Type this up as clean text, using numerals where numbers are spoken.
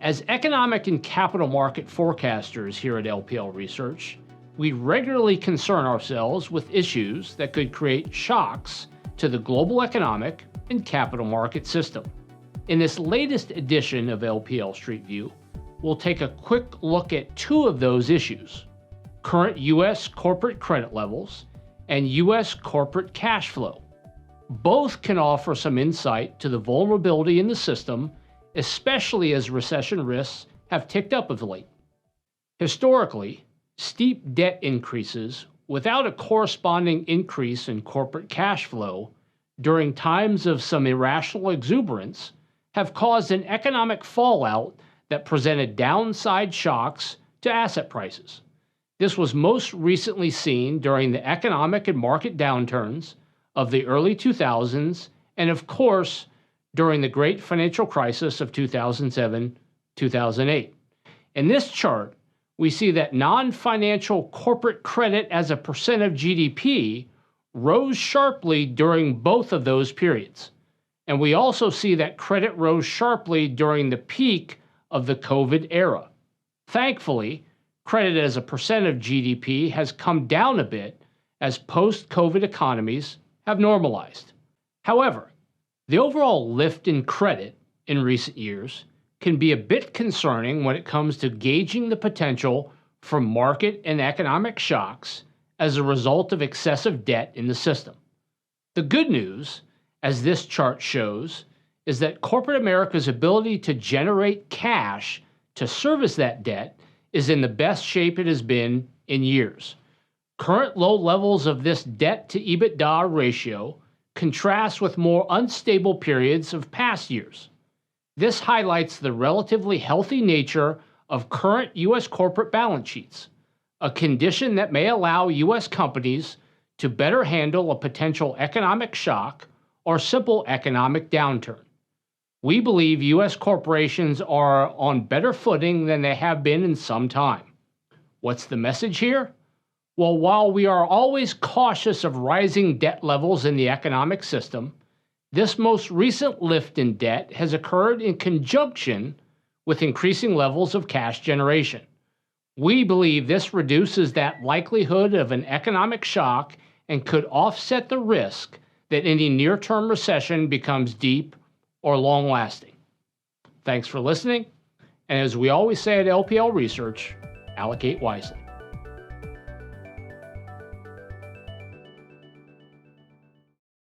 As economic and capital market forecasters here at LPL Research, we regularly concern ourselves with issues that could create shocks to the global economic and capital market system. In this latest edition of LPL Street View, we'll take a quick look at two of those issues: current U.S. corporate credit levels and U.S. corporate cash flow. Both can offer some insight to the vulnerability in the system, especially as recession risks have ticked up of late. Historically, steep debt increases without a corresponding increase in corporate cash flow during times of some irrational exuberance have caused an economic fallout that presented downside shocks to asset prices. This was most recently seen during the economic and market downturns of the early 2000s and, of course, during the great financial crisis of 2007-2008. In this chart, we see that non-financial corporate credit as a percent of GDP rose sharply during both of those periods. And we also see that credit rose sharply during the peak of the COVID era. Thankfully, credit as a percent of GDP has come down a bit as post-COVID economies have normalized. However, the overall lift in credit in recent years can be a bit concerning when it comes to gauging the potential for market and economic shocks as a result of excessive debt in the system. The good news, as this chart shows, is that corporate America's ability to generate cash to service that debt is in the best shape it has been in years. Current low levels of this debt to EBITDA ratio contrast with more unstable periods of past years. This highlights the relatively healthy nature of current U.S. corporate balance sheets, a condition that may allow U.S. companies to better handle a potential economic shock or simple economic downturn. We believe U.S. corporations are on better footing than they have been in some time. What's the message here? Well, while we are always cautious of rising debt levels in the economic system, this most recent lift in debt has occurred in conjunction with increasing levels of cash generation. We believe this reduces that likelihood of an economic shock and could offset the risk that any near-term recession becomes deep or long-lasting. Thanks for listening, and as we always say at LPL Research, allocate wisely.